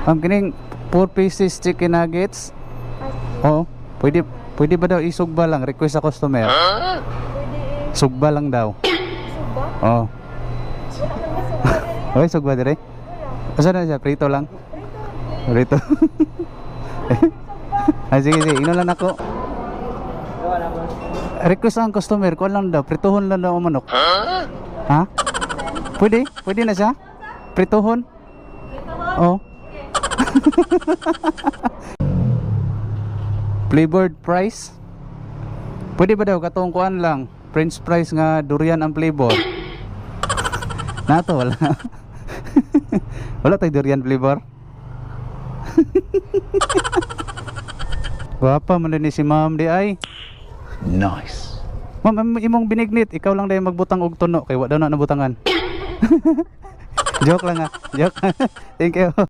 Kining 4 pieces chicken nuggets. Oo. Pwede ba daw isugba lang? Request sa customer. Sugba lang daw. Suba? Oo. Wala man nga suba diri. Okay, sugba dire. Asa na siya? Prito lang? Prito. Sige, ino lang ako. Request ang customer, kuha lang daw, prituhon lang daw ang manok. Ha? Pwede? Pwede na siya? Prituhon? Oo. Flavored fries? Pwede ba daw katong kuan lang? French fries nga durian ang flavor. Nato wala. Wala tay durian flavor. Guwapa man din si ma'am di ay. Nice. Ma'am, imong binignit, ikaw lang dayon magbutang og tuno kay wa daw na nabutangan. Joke lang ha. Joke. Thank you.